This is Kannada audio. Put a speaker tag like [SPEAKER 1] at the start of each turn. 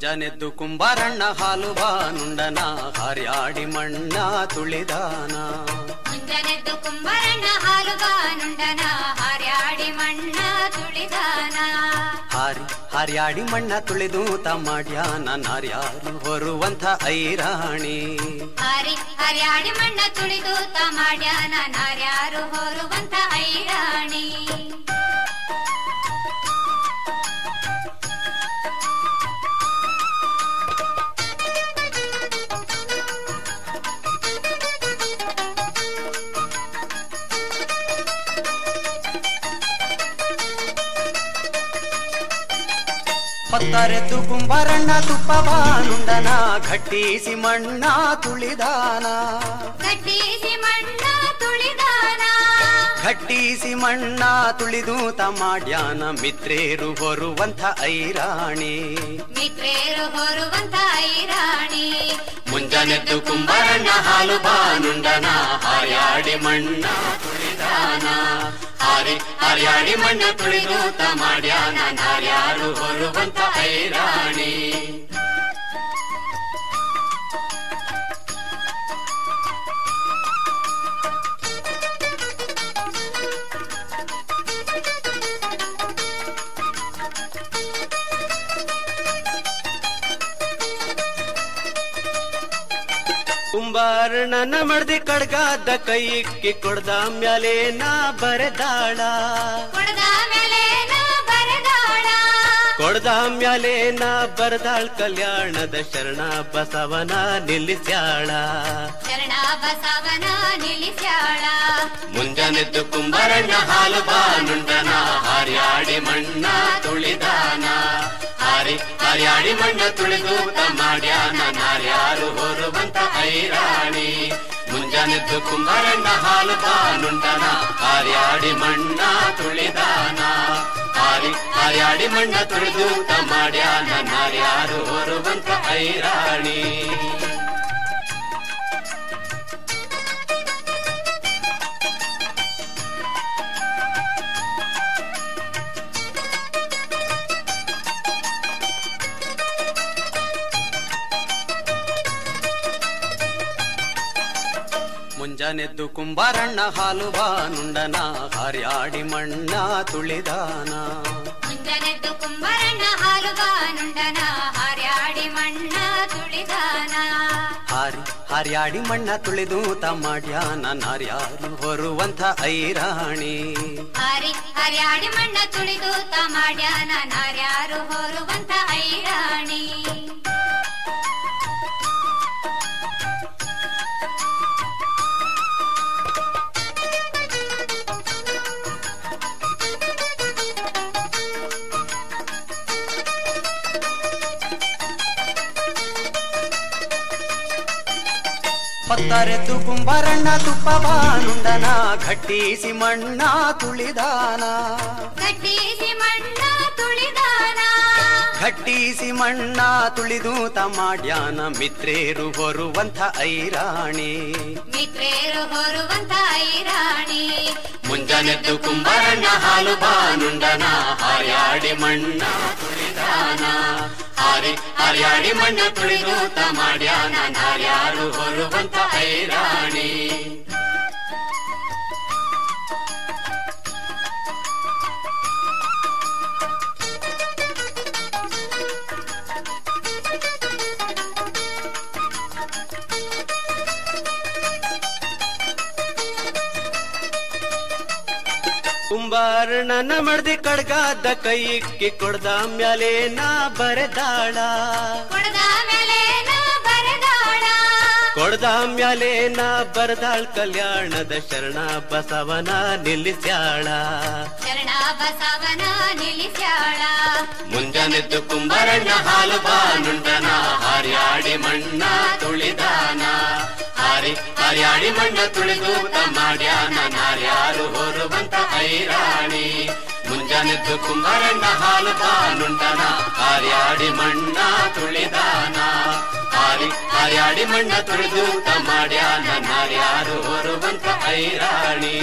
[SPEAKER 1] ಮುಂಜಾನೆದ್ದು ಕುಂಬಾರಣ್ಣ ಹಾಲು ಬಾನುಂಡನ ಹಾರ್ಯಾಡಿ ಮಣ್ಣ ತುಳಿದಾನ.
[SPEAKER 2] ಮುಂಜಾನೆದ್ದು ಕುಂಬಾರಣ್ಣ ಹಾಲು ಬಾನುಂಡನ ಹಾರ್ಯಾಡಿ ಮಣ್ಣ ತುಳಿದಾನ.
[SPEAKER 1] ಹಾರ್ಯಾಡಿ ಮಣ್ಣ ತುಳಿದು ತಮಾಡ್ಯಾನ ನಾರ್ಯಾರು ಹೊರುವಂಥ ಐರಾಣಿ.
[SPEAKER 2] ಹಾರ್ಯಾಡಿ ಮಣ್ಣ ತುಳಿದು ತಮಾಡ್ಯಾನ ನಾರ್ಯಾರು ಹೊರುವಂಥ ಐರಾಣಿ.
[SPEAKER 1] ಪತ್ತಾರೆದ್ದು ಕುಂಬಾರಣ್ಣ ತುಪ್ಪ ಬಾನುಂಡನ ಘಟ್ಟಿಸಿ ಮಣ್ಣ ತುಳಿದಾನ.
[SPEAKER 2] ಘಟ್ಟಿಸಿ ಮಣ್ಣ ತುಳಿದಾನ.
[SPEAKER 1] ಘಟ್ಟಿಸಿ ಮಣ್ಣ ತುಳಿದು ತಮಾಡ್ಯಾನ ಮಿತ್ರೇರು ಹೊರುವಂಥ ಐರಾಣಿ.
[SPEAKER 2] ಮಿತ್ರೇರು ಹೊರುವಂಥ ಐರಾಣಿ.
[SPEAKER 1] ಮುಂಜಾನೆದ್ದು ಕುಂಬಾರಣ್ಣ ಹಾಲು ಬಾನುಂಡನ ಹಾರ್ಯಾಡಿ ಮಣ್ಣ ತುಳಿದಾನ. ಹಾರ್ಯಾಡಿ ಮಣ್ಣ ತುಳಿದು ತಮಾಡ್ಯಾನ ನಾರ್ಯಾರು ಹೊರುವಂಥ ಐರಾಣಿ. ಕುಂಬಾರಣ್ಣನ ಮಡ್ದಿ ಕಡ್ಗಾದ ಕೈಯಿಕ್ಕಿ ಕೊಡ್ದ ಮ್ಯಾಲೆ ನಾ ಬರೆದಾಳ. ಕೊಡ್ದ ಮ್ಯಾಲೆ ನಾ ಬರದಾಳ್ ಕಲ್ಯಾಣದ ಶರಣ ಬಸವನ ನಿಲ್ಲಿಸ್ಯಾಳ.
[SPEAKER 2] ಶರಣ ಬಸವನ ನಿಲ್ಲಿಸ್ಯಾಳ.
[SPEAKER 1] ಮುಂಜಾನೆದ್ದು ಕುಂಬಾರಣ್ಣ ಹಾಲು ಬಾನುಂಡನ ಹಾರ್ಯಾಡಿ ಮಣ್ಣ ತುಳಿದಾನ. ಹಾರ್ಯಾಡಿ ಮಣ್ಣ ತುಳಿದು ತಮಾಡ್ಯಾನ ನಾರ್ಯಾರು ಹೊರುವಂಥ ಐರಾಣಿ. ಮುಂಜಾನೆದ್ದು ಕುಂಬಾರಣ್ಣ ಹಾಲು ಬಾನುಂಡನ ಹಾರ್ಯಾಡಿ ಮಣ್ಣ ತುಳಿದಾನ. ಹಾರ್ಯಾಡಿ ಮಣ್ಣ ತುಳಿದು ತಮಾಡ್ಯಾನ ನಾರ್ಯಾರು ಹೊರುವಂಥ ಐರಾಣಿ. ಮುಂಜಾನೆದ್ದು ಕುಂಬಾರಣ್ಣ ಹಾಲು ಬಾನುಂಡನ ಹಾರ್ಯಾಡಿ ಮಣ್ಣ ತುಳಿದಾನ.
[SPEAKER 2] ಮುಂಜಾನೆದ್ದು ಕುಂಬಾರಣ್ಣ ಹಾಲು ಬಾನುಂಡನ ಹಾರ್ಯಾಡಿ ಮಣ್ಣ ತುಳಿದಾನ.
[SPEAKER 1] ಹಾರ್ಯಾಡಿ ಮಣ್ಣ ತುಳಿದು ತಮಾಡ್ಯಾನ ನಾರ್ಯಾರು ಹೊರುವಂಥ ಐರಾಣಿ.
[SPEAKER 2] ಹಾರ್ಯಾಡಿ ಮಣ್ಣ ತುಳಿದು ತಮಾಡ್ಯಾನ ನಾರ್ಯಾರು ಹೊರುವಂಥ ಐರಾಣಿ.
[SPEAKER 1] ಪತ್ತಾರೆದ್ದು ಕುಂಬಾರಣ್ಣ ತುಪ್ಪ ಬಾನುಂಡನ ಘಟ್ಟಿಸಿ ಮಣ್ಣ ತುಳಿದಾನ.
[SPEAKER 2] ಘಟ್ಟಿಸಿ ಮಣ್ಣ ತುಳಿದಾನ.
[SPEAKER 1] ಘಟ್ಟಿಸಿ ಮಣ್ಣ ತುಳಿದು ತಮಾಡ್ಯಾನ ಮಿತ್ರೇರು ಹೊರುವಂಥ ಐರಾಣಿ.
[SPEAKER 2] ಮಿತ್ರೇರು ಹೊರುವಂಥ ಐರಾಣಿ.
[SPEAKER 1] ಮುಂಜಾನೆದ್ದು ಕುಂಬಾರಣ್ಣ ಹಾಲು ಬಾನುಂಡನ ಹಾರ್ಯಾಡಿ ಮಣ್ಣ ತುಳಿದಾನ. ಹಾರ್ಯಾಡಿ ಮಣ್ಣ ತುಳಿದು ತಮಾಡ್ಯಾನ ನಾರ್ಯಾರು ಹೊರುವಂಥ ಐರಾಣಿ. ಕುಂಬಾರಣ್ಣನ ಮಡ್ದಿ ಕಡ್ಗಾದ ಕೈಯಿಕ್ಕಿ ಕೊಡ್ದ ಮ್ಯಾಲೆ ನಾ ಬರೆದಾಳ. ಕೊಡ್ದ ಮ್ಯಾಲೆ ನಾ ಬರದಾಳ್ ಕಲ್ಯಾಣದ ಶರಣ ಬಸವನ ನಿಲ್ಲಿಸ್ಯಾಳ.
[SPEAKER 2] ಶರಣ ಬಸವನ ನಿಲ್ಲಿಸ್ಯಾಳ.
[SPEAKER 1] ಮುಂಜಾನೆದ್ದು ಕುಂಬಾರಣ್ಣ ಹಾಲು ಬಾನುಂಡನ ಹಾರ್ಯಾಡಿ ಮಣ್ಣ ತುಳಿದಾನ. ಹಾರ್ಯಾಡಿ ಮಣ್ಣ ತುಳಿದು ತಮಾಡ್ಯಾನ ನಾರ್ಯಾರು ಹೊರುವಂಥ ಐರಾಣಿ. ಮುಂಜಾನೆದ್ದು ಕುಂಬಾರಣ್ಣ ಹಾಲು ಬಾನುಂಡನ ಹಾರ್ಯಾಡಿ ಮಣ್ಣ ತುಳಿದಾನ. ಹಾರ್ಯಾಡಿ ಮಣ್ಣ ತುಳಿದು ತಮಾಡ್ಯಾನ ನಾರ್ಯಾರು ಹೊರುವಂಥ ಐರಾಣಿ.